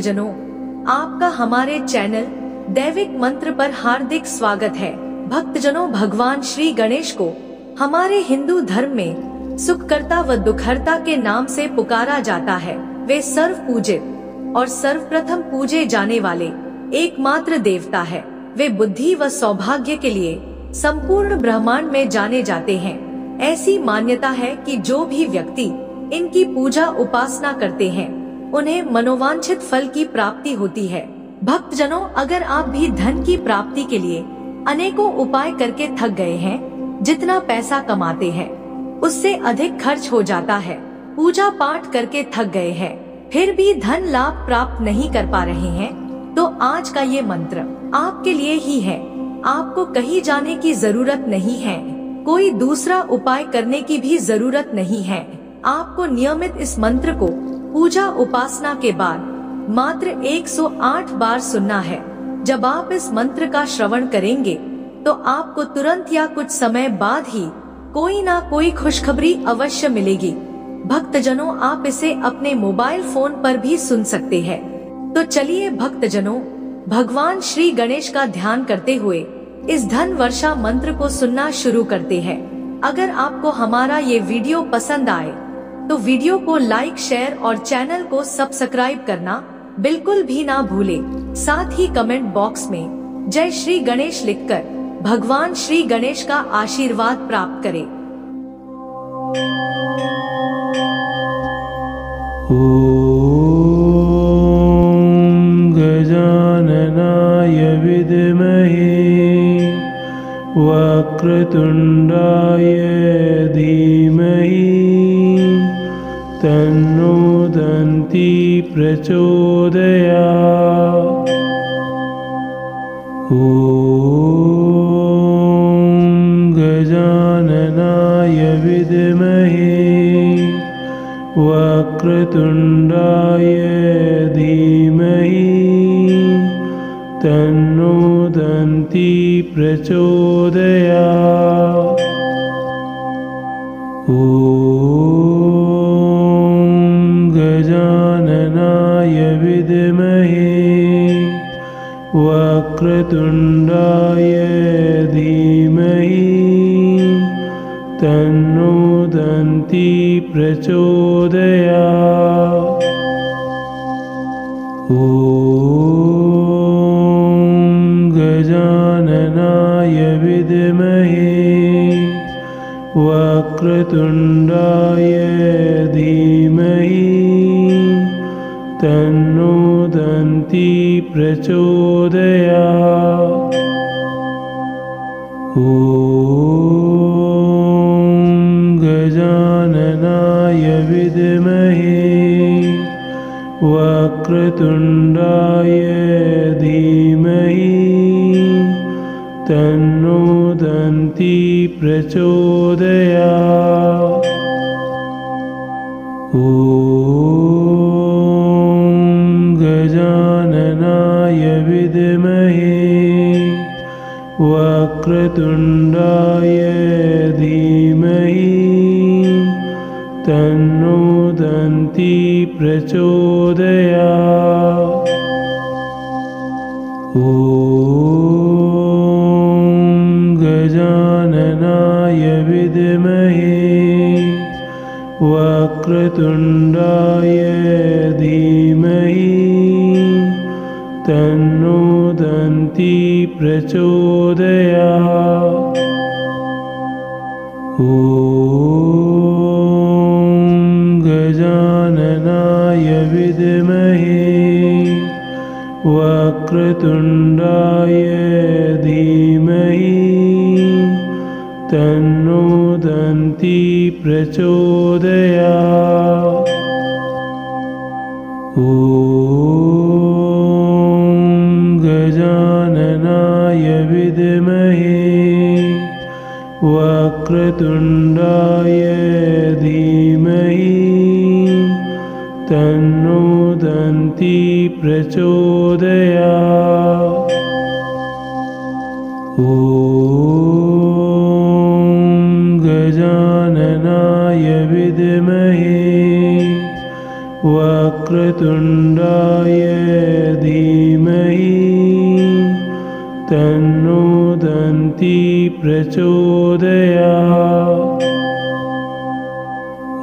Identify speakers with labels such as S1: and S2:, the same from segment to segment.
S1: भक्तजनों, आपका हमारे चैनल दैविक मंत्र पर हार्दिक स्वागत है। भक्तजनों, भगवान श्री गणेश को हमारे हिंदू धर्म में सुखकर्ता व दुखहर्ता के नाम से पुकारा जाता है। वे सर्व पूजित और सर्वप्रथम पूजे जाने वाले एकमात्र देवता है। वे बुद्धि व सौभाग्य के लिए संपूर्ण ब्रह्मांड में जाने जाते हैं। ऐसी मान्यता है कि जो भी व्यक्ति इनकी पूजा उपासना करते हैं, उन्हें मनोवांछित फल की प्राप्ति होती है। भक्तजनों, अगर आप भी धन की प्राप्ति के लिए अनेकों उपाय करके थक गए हैं, जितना पैसा कमाते हैं उससे अधिक खर्च हो जाता है, पूजा पाठ करके थक गए हैं, फिर भी धन लाभ प्राप्त नहीं कर पा रहे हैं, तो आज का ये मंत्र आपके लिए ही है। आपको कहीं जाने की जरूरत नहीं है, कोई दूसरा उपाय करने की भी जरूरत नहीं है। आपको नियमित इस मंत्र को पूजा उपासना के बाद मात्र 108 बार सुनना है। जब आप इस मंत्र का श्रवण करेंगे तो आपको तुरंत या कुछ समय बाद ही कोई ना कोई खुशखबरी अवश्य मिलेगी। भक्तजनों, आप इसे अपने मोबाइल फोन पर भी सुन सकते हैं। तो चलिए भक्तजनों, भगवान श्री गणेश का ध्यान करते हुए इस धन वर्षा मंत्र को सुनना शुरू करते हैं। अगर आपको हमारा ये वीडियो पसंद आए तो वीडियो को लाइक, शेयर और चैनल को सब्सक्राइब करना बिल्कुल भी ना भूलें। साथ ही कमेंट बॉक्स में जय श्री गणेश लिखकर भगवान श्री गणेश का आशीर्वाद प्राप्त करें।
S2: ओम गजाननाय विद्महे वक्रतुंडाय धीमहि तन्नो दन्ति प्रचोदयात्। ओम गजाननाय विद्महे वक्रतुंडाय धीमहि तन्नो दन्ति प्रचोदयात्। गजाननाय विद्महे वक्रतुंडाय धीमहि तन्नो दन्ति प्रचोदयात्। ओम गजाननाय विद्महे वक्रतुंडाय धीमहि तन्नो दन्ति प्रचोदयात्। ओम गजाननाय विद्महे वक्रतुंडाय धीमहि तन्नो दन्ति प्रचोदयात्। ओम गजाननाय विद्महे वक्रतुंडाय धीमहि तन्नो दन्ति प्रचोदयात्। ओम गजाननाय विद्महे वक्रतुंडाय धीमहि तन्नो दन्ति प्रचोदयात्। ओम गजाननाय विद्महे वक्रतुंडाय धीमहि तन्नो दन्ति प्रचोदयात्। ओम गजाननाय विद्महे वक्रतुंडाय धीमहि तन्नो दन्ति प्रचोदयात्। ओम गजाननाय विद्महे वक्रतुंडाय दन्ति प्रचोदयात्। ॐ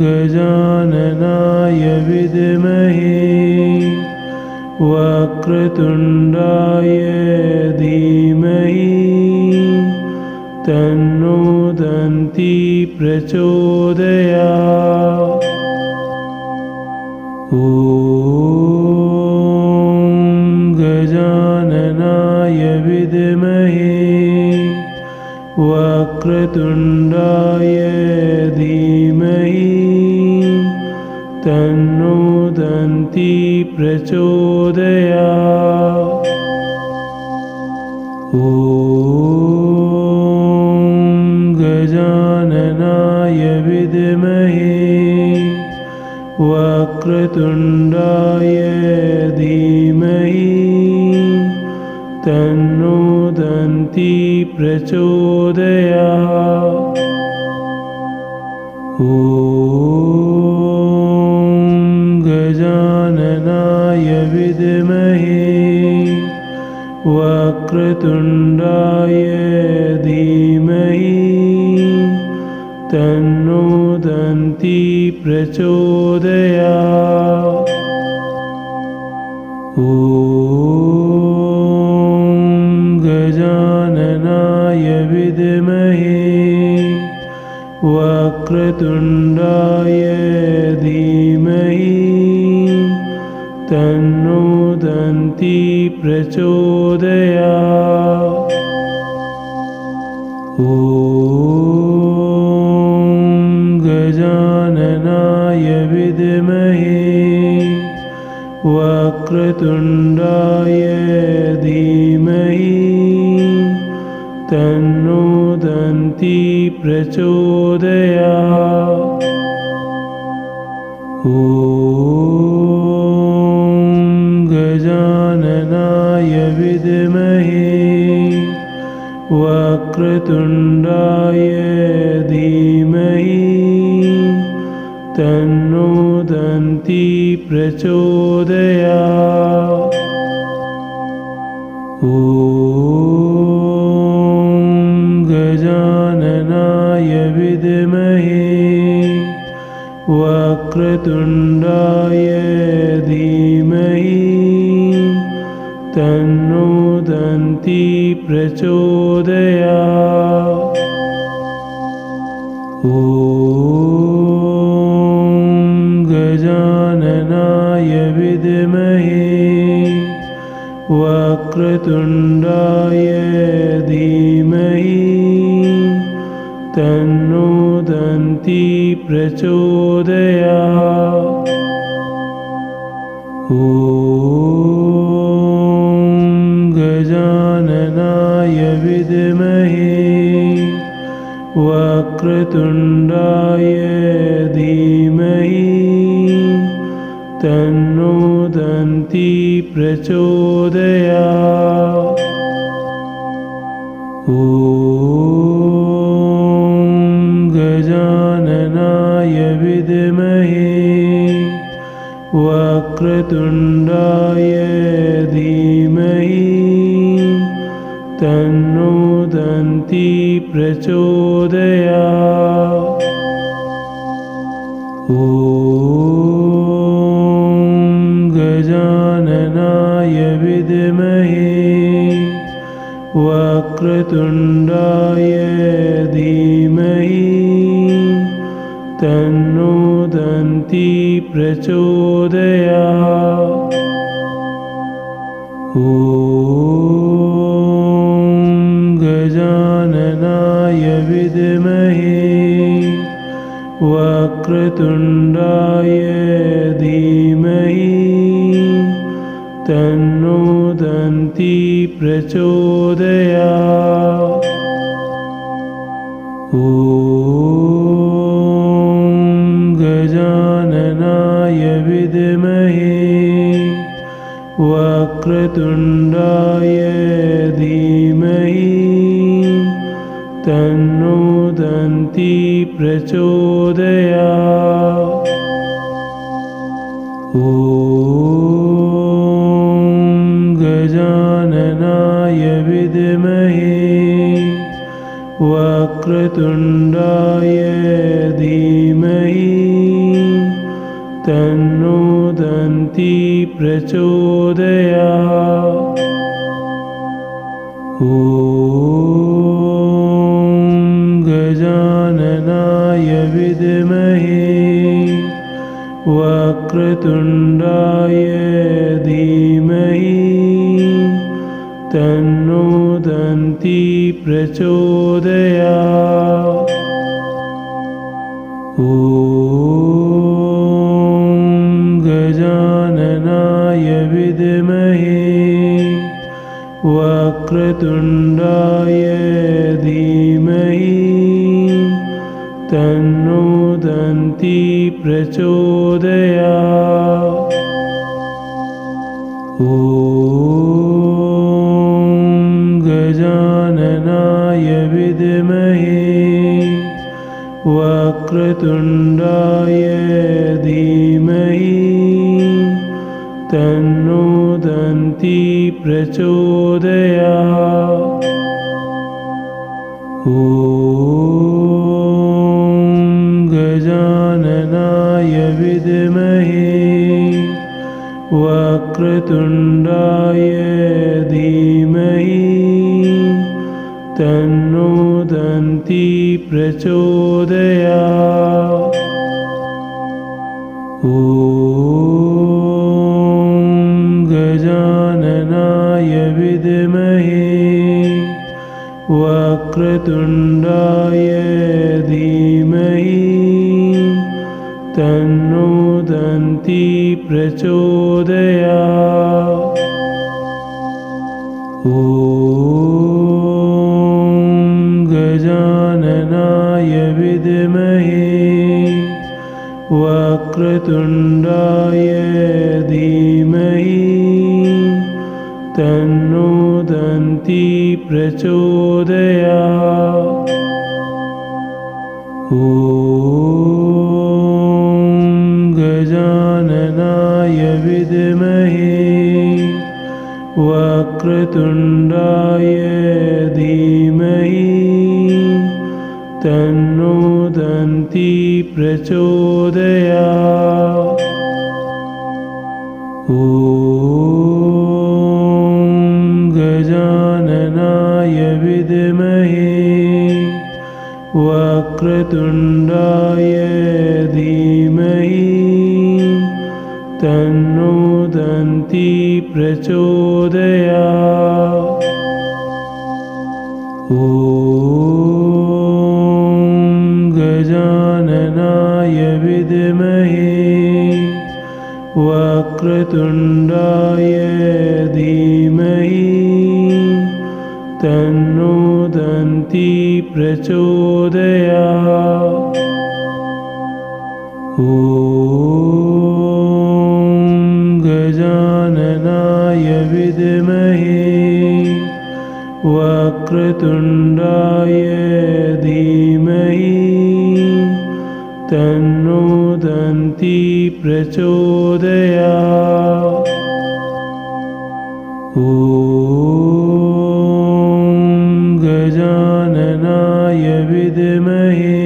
S2: गजाननाय विद्महे वक्रतुण्डाय धीमहि तन्नो दन्ति प्रचोदयात्। ॐ गजाननाय विद्महे वक्रतुण्डाय धीमहि तन्नो दन्ति प्रचोदयात्। ॐ गजाननाय विद्महे वक्रतुण्डाय धीमहि तन्नो दन्ति प्रचोदयात्। ॐ गजाननाय विद्महे वक्रतुण्डाय धीमहि तन्नो दन्ति प्रचोदयात्। ॐ गजाननाय विद्महे वक्रतुण्डाय धीमहि तन्नो दन्ति प्रचोदयात्। ॐ गजाननाय विद्महे वक्रतुण्डाय धीमहि तन्नो दन्ति प्रचोदयात्। ॐ गजाननाय विद्महे वक्रतुण्डाय धीमहि तन्नो दन्ति प्रचोदयात्। ॐ गजाननाय विद्महे वक्रतुण्डाय धीमहि तन्नो दन्ति प्रचोदयात्। ॐ गजाननाय विद्महे वक्रतुण्डाय धीमहि तन्नो दन्ति प्रचोदयात्। ॐ गजाननाय विद्महे वक्रतुण्डाय धीमहि तन्नो दन्ति प्रचोदयात्। ॐ गजाननाय विद्महे वक्रतुण्डाय धीमहि तन्नो दन्ति प्रचोदयात्। ॐ गजाननाय विद्महे वक्रतुण्डाय धीमहि तन्नो दन्ति प्रचोदयात्। ॐ गजाननाय विद्महे वक्रतुण्डाय धीमहि तन्नो दन्ति प्रचोदयात्। ॐ गजाननाय विद्महे वक्रतुण्डाय धीमहि तन्नो दन्ति प्रचोदयात्। ॐ गजाननाय विद्महे वक्रतुण्डाय धीमहि तन्नो दन्ती प्रचोदयात्। ॐ गजाननाय विद्महे वक्रतुण्डाय धीमहि तन्नो दन्ती प्रचोदयात्। ॐ गजाननाय विद्महे वक्रतुण्डाय धीमहि तन्नो दन्ती प्रचोदयात्। ॐ गजाननाय विद्महे वक्रतुण्डाय धीमहि तन्नो दन्ती प्रचोदयात्। ॐ गजाननाय विद्महे वक्रतुण्डाय धीमहि तन्नो दन्ती प्रचोदयात्। ॐ गजाननाय विद्महे वक्रतुण्डाय धीमहि तन्नो दन्ती प्रचोदयात्। ॐ गजाननाय विद्महे वक्रतुण्डाय धीमहि तन्नो दन्ती प्रचोदयात्। ॐ गजाननाय विद्महे वक्रतुण्डाय धीमहि तन्नो दन्ती प्रचोदयात्। ॐ गजाननाय विद्महे वक्रतुण्डाय धीमहि तन्नो दन्ती प्रचोदयात्। ॐ गजाननाय विद्महे वक्रतुण्डाय धीमहि तन्नो दन्ती प्रचोदयात्। ॐ गजाननाय विद्महे वक्रतुण्डाय धीमहि तन्नो दन्ती प्रचोदयात्। ॐ गजाननाय विद्महे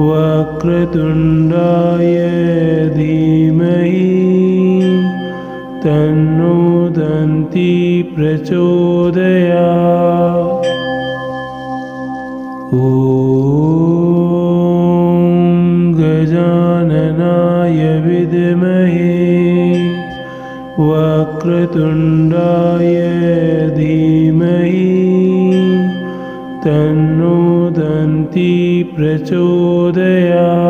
S2: वक्रतुण्डाय धीमहि तन्नो दन्ती प्रचोदयात्। ॐ गजाननाय विद्महे वक्रतुण्डाय धीमहि तन्नो दन्ती प्रचोदयात्।